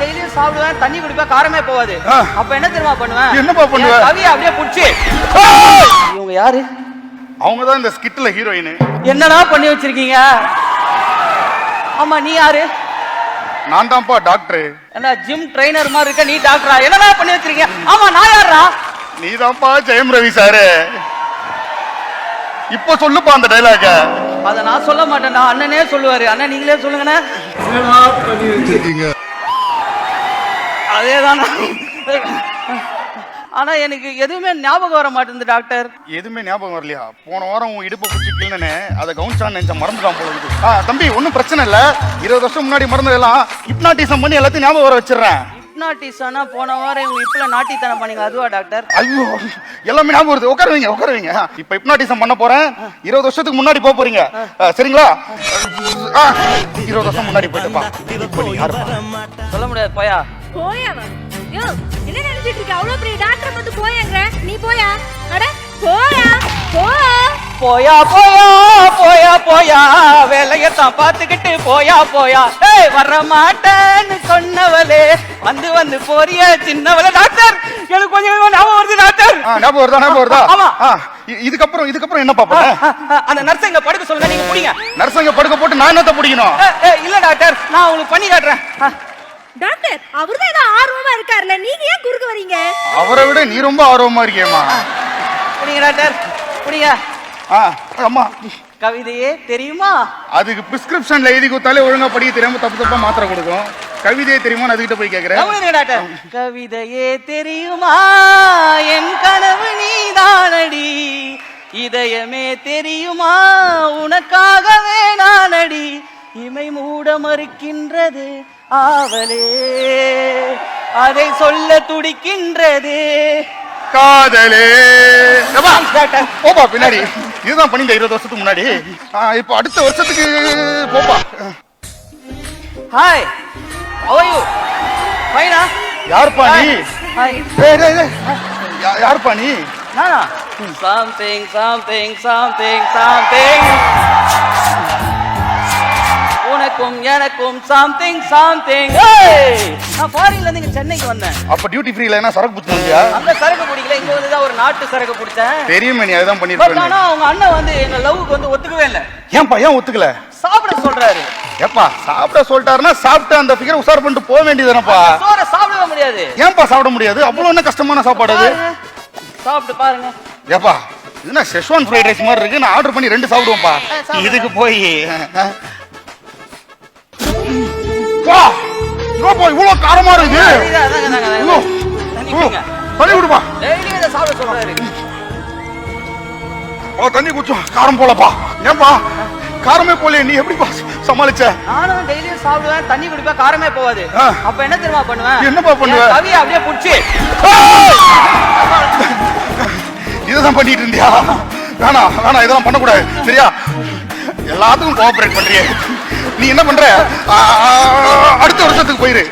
டெய்லியும் சாப்பிடுவேன், தண்ணி குடிப்பேன், காரமே போவாது. அப்ப என்ன தெரியுமா பண்ணுவேன்? என்னப்பா பண்ணுவேன்? கவியை அப்படியே புடிச்சு. இவங்க யாரு? அவங்க தான் இந்த ஸ்கிட்ல ஹீரோயின். என்னடா பண்ணி வச்சிருக்கீங்க? ஆமா, நீ யாரு? நான் தான்ப்பா டாக்டர். என்ன ஜிம் ட்ரைனர் மாதிரி இருக்க, நீ டாக்டரா? என்னடா பண்ணி வச்சிருக்கீங்க? ஆமா, நான் யாரா? நீ தான்ப்பா ஜெயம் ரவி சாரு. இப்ப சொல்லுப்பா அந்த டைலாக. அத நான் சொல்ல மாட்டேன்டா, அண்ணனே சொல்லுவாரு. அண்ணன் நீங்களே சொல்லுங்கண்ணே. அதேதான். ஆனா எனக்கு எதுவுமே ஞாபகம் வர மாட்டேங்குது டாக்டர். எதுவுமே ஞாபகம் வரலையா? போன வாரம் உன் இடுப்பை பிடிச்சி கிள்ளனே, அதை கவுன்சான் நினைச்ச மறந்துடாம போல இருக்கு. தம்பி ஒன்னும் பிரச்சனை இல்ல. 20 வருஷம் முன்னாடி மறந்ததெல்லாம் ஹிப்னாட்டிசம் பண்ணி எல்லாத்தையும் ஞாபகம் வர வச்சிடறேன். ஹிப்னாட்டிசம்னா போன வாரம் இவங்க இப்பல நாட்டித்தனம் பண்ணீங்க, அதுவா டாக்டர்? ஐயோ, எல்லாமே ஞாபகம் வருது. உட்காருவீங்க உட்காருவீங்க. இப்ப ஹிப்னாட்டிசம் பண்ண போறேன். 20 வருஷத்துக்கு முன்னாடி போக போறீங்க, சரிங்களா? 20 வருஷம் முன்னாடி போயிட்டுப்பா. சொல்ல முடியாது. போயா போயாவா? யோ, என்ன நினைச்சிட்டு இருக்க? அவ்வளவு பெரிய டாக்டர் வந்து போயேங்கற, நீ போயா? அட போயா, போ. போயா போயா போயா போயா, வேலையத்தான் பார்த்துக்கிட்டு போயா போயா. ஏய், வர மாட்டேன்னு சொன்னவளே, வந்து வந்து போறிய சின்னவளே. டாக்டர், எனக்கு கொஞ்சம் ஞாபகம் வருது டாக்டர். ஞாபகம் வருதா? ஞாபகம் வருதா? ஆமா. இதுக்கப்புறம் என்ன பாப்பா? அந்த நர்ஸங்க படுக்க சொல்லுங்க, நீங்க புடிங்க. நர்ஸங்க படுக்க போட்டு நான் என்னத்த பிடிக்கணும்? இல்ல டாக்டர், நான் உங்களுக்கு பண்ணி காட்டுறேன். டாக்டர், அவர்தான் ஏதோ ஆர்வமா இருக்காருல்ல, நீங்க ஏன் குறுக்க வரீங்க? அவரை விட நீ ரொம்ப ஆர்வமா இருக்கியேம்மா. புடிங்க டாக்டர், புடிங்க. அம்மா, கவிதையே தெரியுமா? அதுக்கு பிரிஸ்கிரிப்ஷன்ல எழுதி கொடுத்தாலே ஒழுங்கா படிக்க தெரியாம தப்பு தப்பா மாத்திரை கொடுக்கும். கவிதையே தெரியுமா? அதுகிட்ட போய் கேக்குறேன். டாக்டர், கவிதையே தெரியுமா, என் கனவு நீதானடி. இதயமே தெரியுமா, உனக்காகவே நானடி. இமை மூட மறுக்கின்றது ஆவலே, அதை சொல்ல துடிக்கின்றது காதலே. போப்பா பின்னாடி. இதுதான் பண்ணி 20 வருஷத்துக்கு முன்னாடி. இப்போ அடுத்த வருஷத்துக்கு போப்பா. Hi, how are you? ஃபைனா? யார்ப்பா நீ? ஹாய். யார்ப்பா நீ? நானா? something something something something, உனக்கும் எனக்கும் something something. நான் ஃபாரின்ல இருந்து இங்க சென்னைக்கு வந்தேன். அப்ப டியூட்டி ஃப்ரீல என்ன சரக்கு புடிச்சு வந்தியா? அங்க சரக்கு பிடிக்கல, இங்க வந்து தான் ஒரு நாட்டு சரக்கு பிடிச்சேன். தெரியுமே, நீ அதான் பண்ணிருக்க. ஆனா அவங்க அண்ணன் வந்து எங்க லவ்வுக்கு வந்து ஒத்துக்கவே இல்ல. ஏன்பா ஏன் ஒத்துக்கல? சாப்பிட சொல்றாரு. ஏப்பா சாப்பிட சொல்லிட்டாருன்னா சாப்பிட்டு அந்த ஃபிகர் உசார் பண்ணிட்டு போக வேண்டியதுதானப்பா. சோற சாப்பிடவே முடியாது. ஏன்பா சாப்பிட முடியாது? அவ்வளவு என்ன கஷ்டமான சாப்பாடு அது? சாப்பிட்டு பாருங்க. ஏப்பா இதுனா செஷ்வான் ஃப்ரைட் ரைஸ் மாதிரி இருக்கு. நான் ஆர்டர் பண்ணி 2 சாப்பிடுவோம்ப்பா. இதுக்கு போய் இவ்வளவு காரமா இருக்கு. தண்ணி விடுப்பா. தண்ணி குடிச்சோம், காரம் போலப்பா. ஏன்பா காரமே போல, நீ எப்படிப்பா சமாளிச்ச? நானும் டெய்லியும் சாப்பிடுவேன், தண்ணி குடிப்பேன், காரமே போவாது. அப்ப என்ன தெரியுமா பண்ணுவேன்? என்னப்பா பண்ணுவேன்? கவியை அப்படியே புடிச்சு. இதுதான் பண்ணிட்டு இருந்தியா? வேணா இதெல்லாம் பண்ணக்கூடாது, சரியா? எல்லாத்துக்கும் கோஆபரேட் பண்றியே. நீ என்ன பண்ற? அடுத்த வருஷத்துக்கு போயிரு.